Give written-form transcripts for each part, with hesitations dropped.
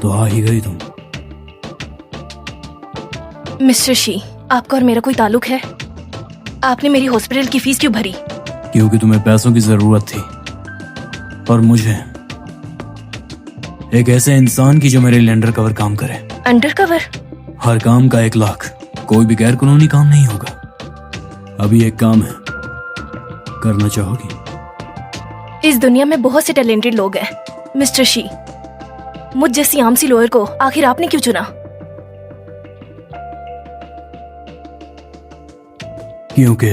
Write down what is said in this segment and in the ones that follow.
तो आ ही गई तुम। मिस्टर शी, आपका और मेरा कोई ताल्लुक है? आपने मेरी हॉस्पिटल की फीस क्यों भरी? क्योंकि तुम्हें पैसों की जरूरत थी और मुझे एक ऐसे इंसान की जो मेरे लिए अंडर कवर काम करे। Under cover? हर काम का 1 लाख। कोई भी गैर कानूनी काम नहीं होगा। अभी एक काम है, करना चाहोगी? इस दुनिया में बहुत से टैलेंटेड लोग हैं मिस्टर शी। मुझ जैसी आम सी लॉयर को आखिर आपने क्यों चुना? क्योंकि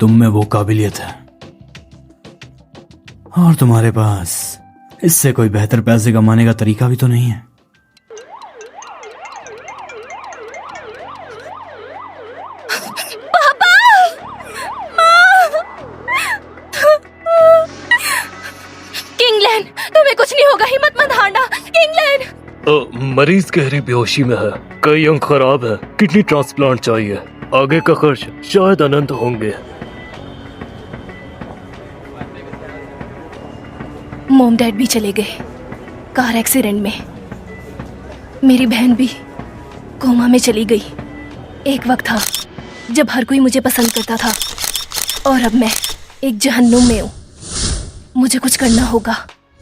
तुम में वो काबिलियत है और तुम्हारे पास इससे कोई बेहतर पैसे कमाने का तरीका भी तो नहीं है। किंगलैंड, तुम्हें कुछ नहीं होगा, हिम्मत मत हारना। किंगलैंड! मरीज गहरी बेहोशी में है, कई अंग खराब है, किडनी ट्रांसप्लांट चाहिए, आगे का खर्च शायद अनंत होंगे। मॉम डैड भी चले गए कार एक्सीडेंट में। मेरी बहन भी कोमा में चली गई। एक वक्त था जब हर कोई मुझे पसंद करता था और अब मैं एक जहन्नुम में हूँ। मुझे कुछ करना होगा।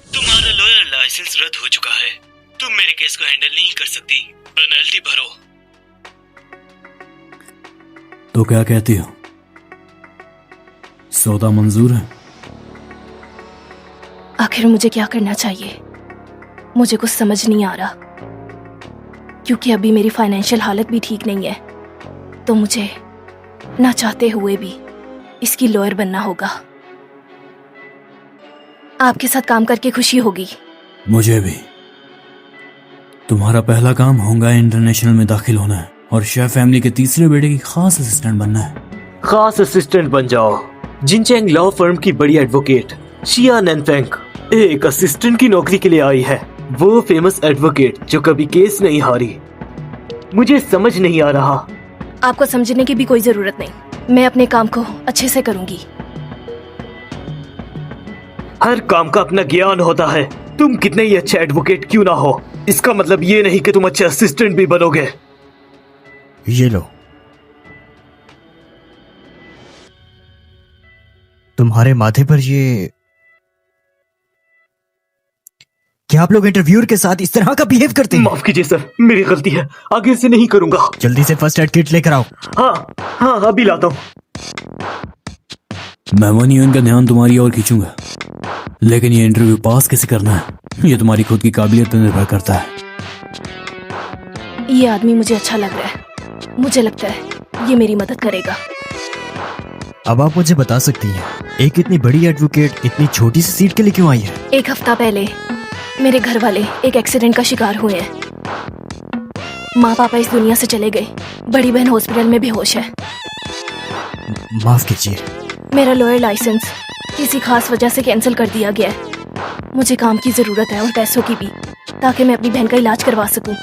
तुम्हारा लॉयर लाइसेंस रद्द हो चुका है। तुम मेरे केस को हैंडल नहीं कर सकती। पेनल्टी भरो। तो क्या कहती हो, सौदा मंजूर है? आखिर मुझे क्या करना चाहिए? मुझे कुछ समझ नहीं आ रहा, क्योंकि अभी मेरी फाइनेंशियल हालत भी ठीक नहीं है। तो मुझे ना चाहते हुए भी इसकी लॉयर बनना होगा। आपके साथ काम करके खुशी होगी। मुझे भी। तुम्हारा पहला काम होगा इंटरनेशनल में दाखिल होना है और शेफ फैमिली के तीसरे बेटे की खास असिस्टेंट बनना है। खास असिस्टेंट बन जाओ। जिनचेंग लॉ फर्म की बड़ी एडवोकेट शिया नैनफेंग एक असिस्टेंट की नौकरी के लिए आई है। वो फेमस एडवोकेट जो कभी केस नहीं हारी। मुझे समझ नहीं आ रहा। आपको समझने की भी कोई जरूरत नहीं। मैं अपने काम को अच्छे से करूंगी। हर काम का अपना ज्ञान होता है। तुम कितने ही अच्छे एडवोकेट क्यों ना हो, इसका मतलब ये नहीं कि तुम अच्छे असिस्टेंट भी बनोगे। ये लो, तुम्हारे माथे पर ये। क्या आप लोग इंटरव्यूअर के साथ इस तरह का बिहेव करते हैं? माफ कीजिए सर, मेरी गलती है, आगे से नहीं करूंगा। जल्दी से फर्स्ट एड किट लेकर आओ। हाँ हाँ, अभी लाता हूँ। मैं वो नहीं हूं इनका ध्यान तुम्हारी ओर खींचूंगा, लेकिन ये इंटरव्यू पास कैसे करना है ये तुम्हारी खुद की काबिलियत पर निर्भर करता है। ये आदमी मुझे अच्छा लग रहा है। मुझे लगता है ये मेरी मदद करेगा। अब आप मुझे बता सकती हैं, एक इतनी बड़ी एडवोकेट इतनी छोटी सी सीट के लिए क्यों आई है? एक हफ्ता पहले मेरे घर वाले एक एक्सीडेंट का शिकार हुए हैं। माँ पापा इस दुनिया से चले गए। बड़ी बहन हॉस्पिटल में बेहोश है। माफ कीजिए। मेरा लॉयर लाइसेंस किसी खास वजह से कैंसिल कर दिया गया है। मुझे काम की जरूरत है और पैसों की भी, ताकि मैं अपनी बहन का इलाज करवा सकूं।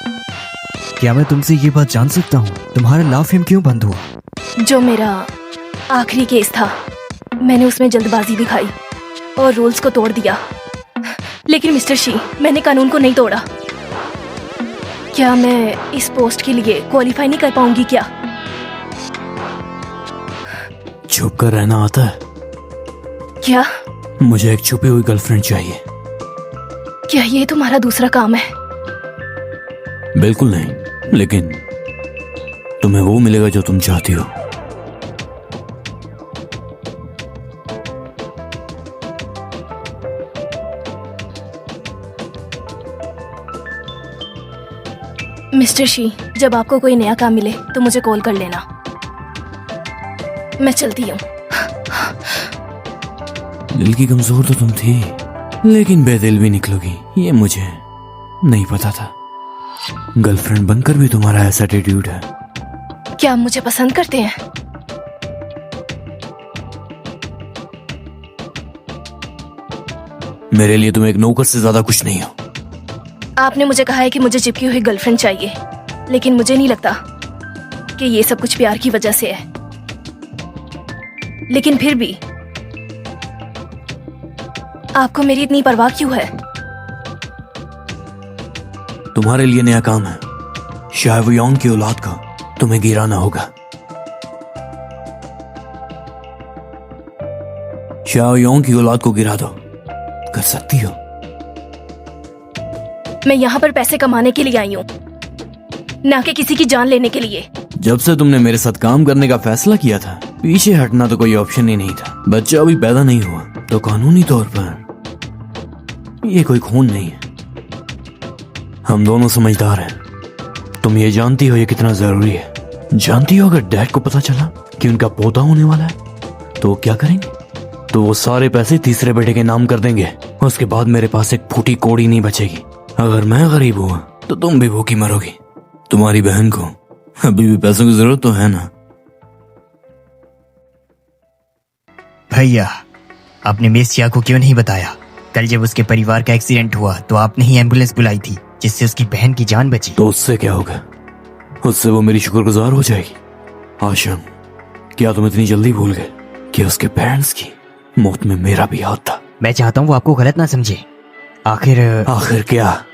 क्या मैं तुमसे ये बात जान सकता हूँ, तुम्हारा लॉ फर्म क्यों बंद हुआ? जो मेरा आखिरी केस था, मैंने उसमें जल्दबाजी दिखाई और रूल्स को तोड़ दिया। लेकिन मिस्टर शी, मैंने कानून को नहीं तोड़ा। क्या मैं इस पोस्ट के लिए क्वालिफाई नहीं कर पाऊंगी क्या? छुप कर रहना आता है? क्या? मुझे एक छुपी हुई गर्लफ्रेंड चाहिए। क्या ये तुम्हारा दूसरा काम है? बिल्कुल नहीं, लेकिन तुम्हें वो मिलेगा जो तुम चाहती हो। मिस्टर शी, जब आपको कोई नया काम मिले तो मुझे कॉल कर लेना। मैं चलती हूँ। दिल की कमजोर तो तुम थी, लेकिन बेदिल भी निकलोगी ये मुझे नहीं पता था। गर्लफ्रेंड बनकर भी तुम्हारा ऐसा एटीट्यूड है। क्या आप मुझे पसंद करते हैं? मेरे लिए तुम एक नौकर से ज्यादा कुछ नहीं हो। आपने मुझे कहा है कि मुझे चिपकी हुई गर्लफ्रेंड चाहिए, लेकिन मुझे नहीं लगता कि ये सब कुछ प्यार की वजह से है। लेकिन फिर भी आपको मेरी इतनी परवाह क्यों है? तुम्हारे लिए नया काम है। शाओयोंग की औलाद को तुम्हें गिराना होगा। शाओयोंग की औलाद को गिरा दो। कर सकती हो? मैं यहाँ पर पैसे कमाने के लिए आई हूँ, ना कि किसी की जान लेने के लिए। जब से तुमने मेरे साथ काम करने का फैसला किया था, पीछे हटना तो कोई ऑप्शन ही नहीं था। बच्चा अभी पैदा नहीं हुआ तो कानूनी तौर पर ये कोई खून नहीं है। हम दोनों समझदार हैं। तुम ये जानती हो ये कितना जरूरी है। जानती हो अगर डैड को पता चला कि उनका पोता होने वाला है तो वो क्या करेंगे? तो वो सारे पैसे तीसरे बेटे के नाम कर देंगे। उसके बाद मेरे पास एक फूटी कौड़ी नहीं बचेगी। अगर मैं गरीब हुआ तो तुम भी भूखी मरोगी। तुम्हारी बहन को अभी भी पैसों की जरूरत तो है ना? भैया, आपने मिस चिया को क्यों नहीं बताया? कल जब उसके परिवार का एक्सीडेंट हुआ तो आपने ही एम्बुलेंस बुलाई थी, जिससे उसकी बहन की जान बची। तो उससे क्या होगा? उससे वो मेरी शुक्रगुजार हो जाएगी। आशम, क्या तुम इतनी जल्दी भूल गए कि उसके पेरेंट्स की मौत में मेरा भी हाथ था? मैं चाहता हूँ वो आपको गलत ना समझे। आखिर क्या?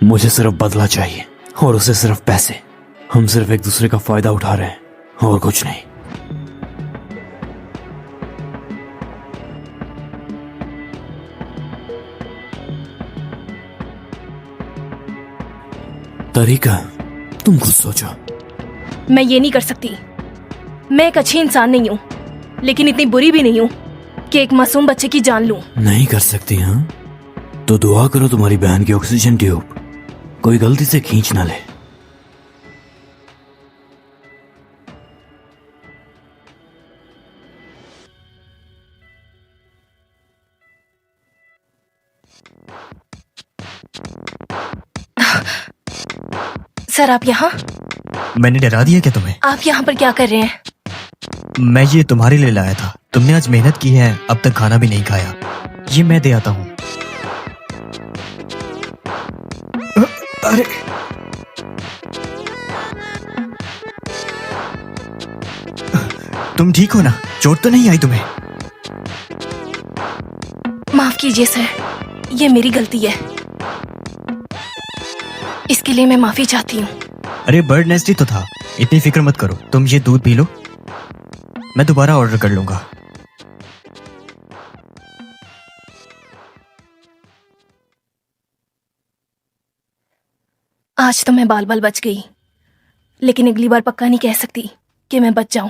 मुझे सिर्फ बदला चाहिए और उसे सिर्फ पैसे। हम सिर्फ एक दूसरे का फायदा उठा रहे हैं और कुछ नहीं। तरीका तुम खुद सोचो। मैं ये नहीं कर सकती। मैं एक अच्छी इंसान नहीं हूँ, लेकिन इतनी बुरी भी नहीं हूँ कि एक मासूम बच्चे की जान लूं। नहीं कर सकती? हाँ, तो दुआ करो तुम्हारी बहन की ऑक्सीजन ट्यूब कोई गलती से खींच ना ले। सर, आप यहाँ? मैंने डरा दिया क्या तुम्हें? आप यहाँ पर क्या कर रहे हैं? मैं ये तुम्हारे लिए लाया था। तुमने आज मेहनत की है, अब तक खाना भी नहीं खाया। ये मैं दे आता हूँ। अरे तुम ठीक हो ना? चोट तो नहीं आई तुम्हें? माफ कीजिए सर, ये मेरी गलती है। इसके लिए मैं माफी चाहती हूँ। अरे बर्ड नेस्ट ही तो था, इतनी फिक्र मत करो। तुम ये दूध पी लो, मैं दोबारा ऑर्डर कर लूंगा। आज तो मैं बाल बाल बच गई, लेकिन अगली बार पक्का नहीं कह सकती कि मैं बच जाऊं।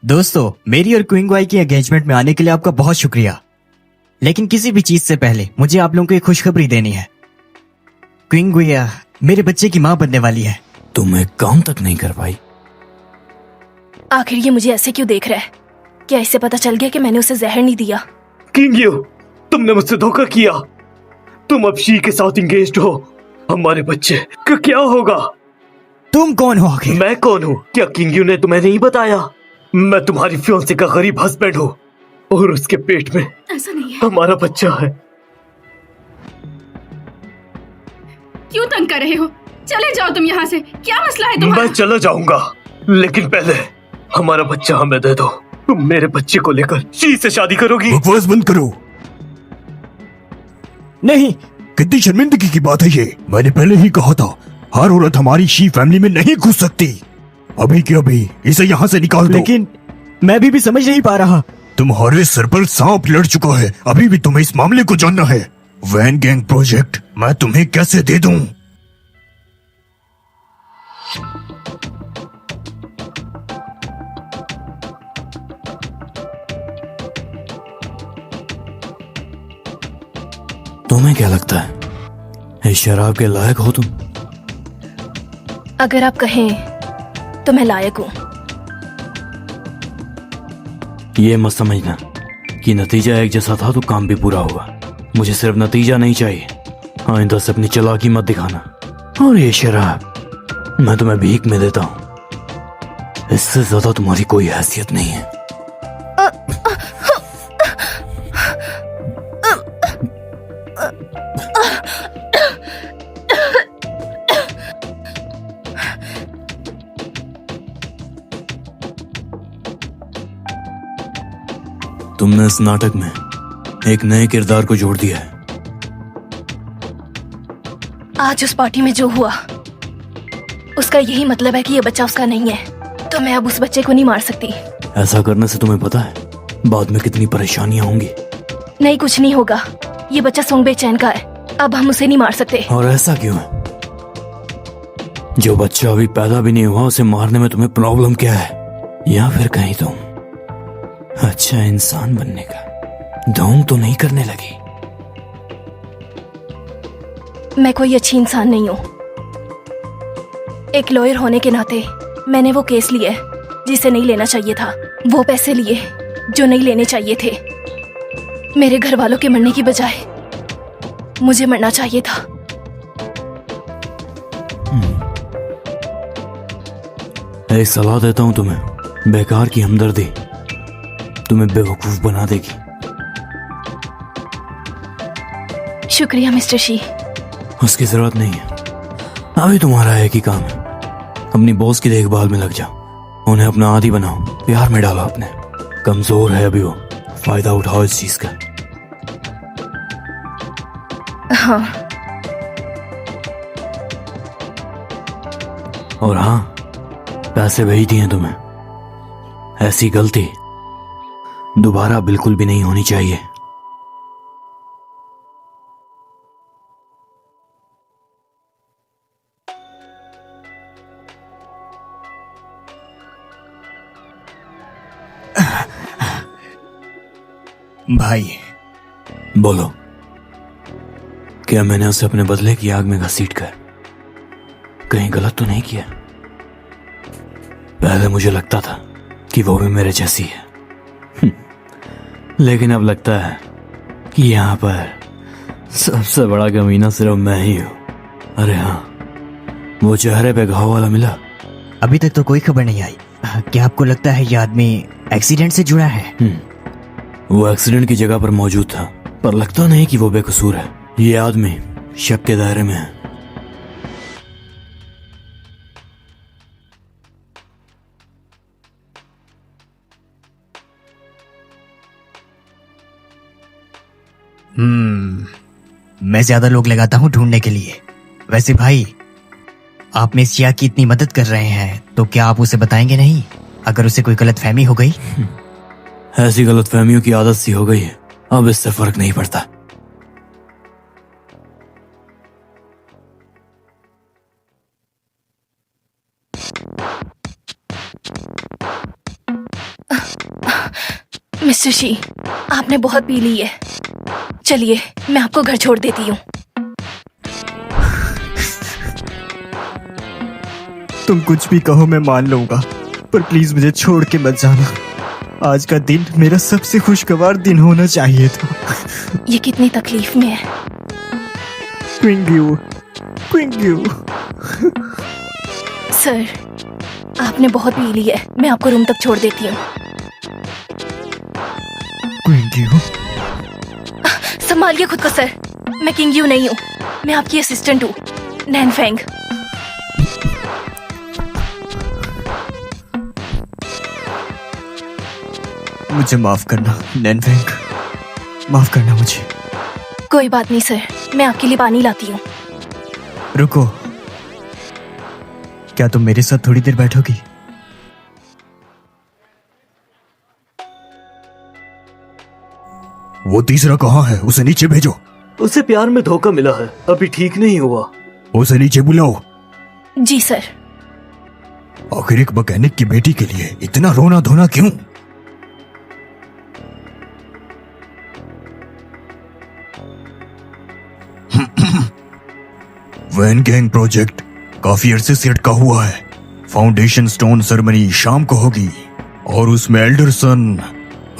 दोस्तों, मेरी और क्विंग वाई की एंगेजमेंट में आने के लिए आपका बहुत शुक्रिया। लेकिन किसी भी चीज से पहले मुझे आप लोगों को एक खुशखबरी देनी है। क्विंग वाई मेरे बच्चे की मां बनने वाली है। तुम एक काम तक नहीं कर पाई। आखिर ये मुझे ऐसे क्यों देख रहा है? क्या इससे पता चल गया कि मैंने उसे जहर नहीं दिया? किंग यू, तुमने मुझसे धोखा किया। तुम अब शी के साथ इंगेज्ड हो। हमारे बच्चे का क्या होगा? तुम कौन हो आखिर? मैं कौन हूँ? क्या किंग यू ने तुम्हें नहीं बताया? मैं तुम्हारी फियांसे का गरीब हस्बैंड हूँ और उसके पेट में ऐसा नहीं है। हमारा बच्चा है। क्यों तंग कर रहे हो? चले जाओ तुम यहाँ से। क्या मसला है तुम्हारा? मैं चला जाऊंगा, लेकिन पहले हमारा बच्चा हमें दे दो। तुम मेरे बच्चे को लेकर शी से शादी करोगी? बकवास बंद करो। नहीं, कितनी शर्मिंदगी की बात है ये। मैंने पहले ही कहा था, हर औरत हमारी शी फैमिली में नहीं घुस सकती। अभी के अभी इसे यहाँ से निकाल दो। लेकिन मैं भी समझ नहीं पा रहा। तुम्हारे सर पर सांप लड़ चुका है, अभी भी तुम्हें इस मामले को जानना है। वैन गैंग प्रोजेक्ट मैं तुम्हें कैसे दे दूं? तुम्हें क्या लगता है इस शराब के लायक हो तुम? अगर आप कहें तो मैं लायक हूँ। ये मत समझना कि नतीजा एक जैसा था तो काम भी पूरा हुआ। मुझे सिर्फ नतीजा नहीं चाहिए। आइंदा से अपनी चालाकी मत दिखाना। और ये शराब मैं तुम्हें भीख में देता हूँ। इससे ज्यादा तुम्हारी कोई हैसियत नहीं है। तुमने इस नाटक में एक नए किरदार को जोड़ दिया है। आज उस पार्टी में जो हुआ उसका यही मतलब है कि ये बच्चा उसका नहीं है, तो मैं अब उस बच्चे को नहीं मार सकती। ऐसा करने से तुम्हें पता है बाद में कितनी परेशानियां होंगी। नहीं, कुछ नहीं होगा। ये बच्चा सोंग बेचैन का है, अब हम उसे नहीं मार सकते। और ऐसा क्यों है? जो बच्चा अभी पैदा भी नहीं हुआ उसे मारने में तुम्हें प्रॉब्लम क्या है? या फिर कहीं तुम अच्छा इंसान बनने का ढोंग तो नहीं करने लगी? मैं कोई अच्छी इंसान नहीं हूँ। एक लॉयर होने के नाते मैंने वो केस लिया जिसे नहीं लेना चाहिए था, वो पैसे लिए जो नहीं लेने चाहिए थे। मेरे घर वालों के मरने की बजाय मुझे मरना चाहिए था। एक सलाह देता हूं तुम्हें, बेकार की हमदर्दी तुम्हें बेवकूफ बना देगी। शुक्रिया मिस्टर शी। उसकी जरूरत नहीं है। अभी तुम्हारा एक ही काम है, अपनी बॉस की देखभाल में लग जाओ, उन्हें अपना आदी बनाओ, प्यार में डालो अपने। कमजोर है अभी वो, फायदा उठाओ इस चीज का। हाँ। और हाँ, पैसे भेज दिए तुम्हें। ऐसी गलती दोबारा बिल्कुल भी नहीं होनी चाहिए। भाई, बोलो, क्या मैंने उसे अपने बदले की आग में घसीट कर कहीं गलत तो नहीं किया? पहले मुझे लगता था कि वो भी मेरे जैसी है, लेकिन अब लगता है कि यहाँ पर सबसे बड़ा कमीना सिर्फ मैं ही हूँ। अरे हाँ, वो चेहरे पे घाव वाला मिला? अभी तक तो कोई खबर नहीं आई। क्या आपको लगता है ये आदमी एक्सीडेंट से जुड़ा है? वो एक्सीडेंट की जगह पर मौजूद था, पर लगता नहीं कि वो बेकसूर है। ये आदमी शक के दायरे में है। मैं ज्यादा लोग लगाता हूँ ढूंढने के लिए। वैसे भाई, आप मिस शिया की इतनी मदद कर रहे हैं, तो क्या आप उसे बताएंगे नहीं अगर उसे कोई गलतफहमी हो गई? ऐसी गलतफहमियों की आदत सी हो गई है, अब इससे फर्क नहीं पड़ता। मिस्टर शी, आपने बहुत पी ली है। चलिए, मैं आपको घर छोड़ देती हूँ। तुम कुछ भी कहो मैं मान लूंगा, पर प्लीज मुझे छोड़ के मत जाना। आज का दिन मेरा सबसे खुशगवार दिन होना चाहिए था। ये कितनी तकलीफ में है। क्विंग्यू, क्विंग्यू। सर, आपने बहुत पी ली है, मैं आपको रूम तक छोड़ देती हूँ। क्विंग्यू, संभालिए खुद को सर। मैं किंग्यू नहीं हूँ, मैं आपकी असिस्टेंट हूँ, नैनफेंग। मुझे माफ करना नैनफेंग, माफ करना मुझे। कोई बात नहीं सर, मैं आपके लिए पानी लाती हूँ। रुको, क्या तुम मेरे साथ थोड़ी देर बैठोगी? वो तीसरा कहाँ है? उसे नीचे भेजो। उसे प्यार में धोखा मिला है, अभी ठीक नहीं हुआ। उसे नीचे बुलाओ। जी सर। आखिर एक मैकेनिक की बेटी के लिए इतना रोना धोना क्यों? वैन गैंग प्रोजेक्ट काफी अरसे से अटका हुआ है। फाउंडेशन स्टोन सेरेमनी शाम को होगी और उसमें एल्डरसन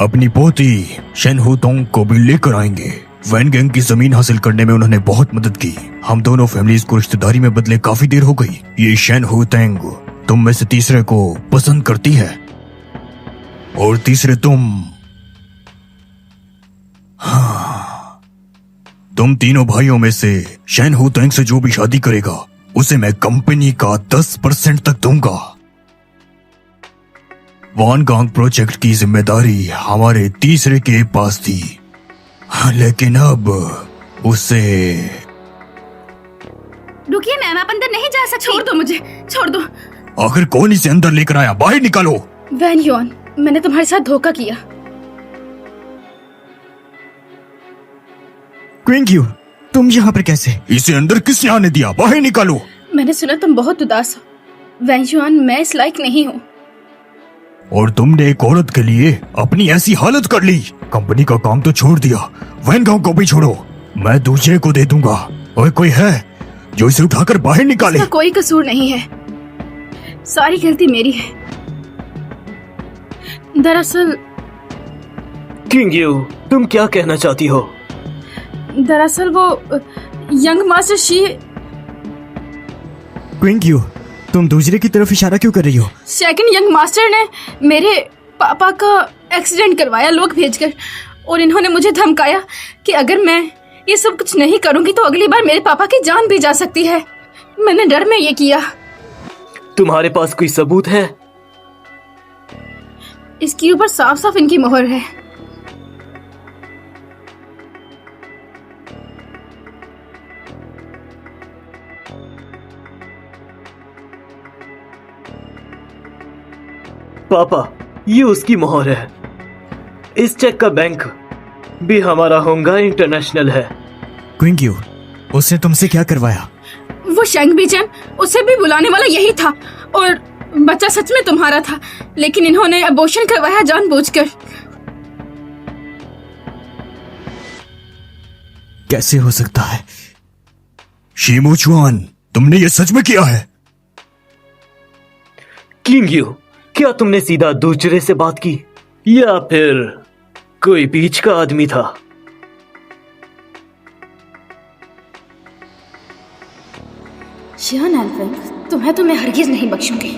अपनी पोती शेन हुतोंग को भी लेकर आएंगे। वैन गैंग की जमीन हासिल करने में उन्होंने बहुत मदद की। हम दोनों फैमिलीज को रिश्तेदारी में बदले काफी देर हो गई। ये शेन हुतोंग तुम में से तीसरे को पसंद करती है और तीसरे तुम। हाँ, तुम तीनों भाइयों में से शेन हुतोंग से जो भी शादी करेगा उसे मैं कंपनी का 10% तक दूंगा। वान गांग प्रोजेक्ट की जिम्मेदारी हमारे तीसरे के पास थी। लेकिन अब उसे रुकिए मैम, आप अंदर नहीं जा सकते। छोड़ दो मुझे, छोड़ दो। आखिर कौन इसे अंदर लेकर आया? बाहर निकालो। वैन युआन, मैंने तुम्हारे साथ धोखा किया। क्विंग, तुम यहाँ पर कैसे? इसे अंदर किसने आने दिया? बाहर निकालो। मैंने सुना तुम बहुत उदास हो। वैन युआन, मैं इस लायक नहीं हूँ। और तुमने एक औरत के लिए अपनी ऐसी हालत कर ली। कंपनी का काम तो छोड़ दिया, वैनगांव को भी छोड़ो। मैं दूसरे को दे दूंगा। और कोई है जो इसे उठाकर बाहर निकाले? इसका कोई कसूर नहीं है, सारी गलती मेरी है। दरअसल किंग यू, तुम क्या कहना चाहती हो? दरअसल वो यंग मास्टर शी क्विंग, तुम दूसरे की तरफ इशारा क्यों कर रही हो? सेकंड यंग मास्टर ने मेरे पापा का एक्सीडेंट करवाया लोग भेजकर, और इन्होंने मुझे धमकाया कि अगर मैं ये सब कुछ नहीं करूंगी तो अगली बार मेरे पापा की जान भी जा सकती है। मैंने डर में ये किया। तुम्हारे पास कोई सबूत है? इसके ऊपर साफ साफ इनकी मोहर है। पापा, ये उसकी मोहर है। इस चेक का बैंक भी हमारा होंगा इंटरनेशनल है। क्विंग, उसने तुमसे क्या करवाया? वो शेंग बीचन, उसे भी बुलाने वाला यही था, और बच्चा सच में तुम्हारा था, लेकिन इन्होंने अबॉर्शन करवाया जानबूझकर। कैसे हो सकता है? शीमो चुआन, तुमने ये सच में किया है? किंग यू, क्या तुमने सीधा दूसरे से बात की या फिर कोई बीच का आदमी था? शियान एल्फिंग, तुम्हें तो मैं हरगिज नहीं बख्शूंगी।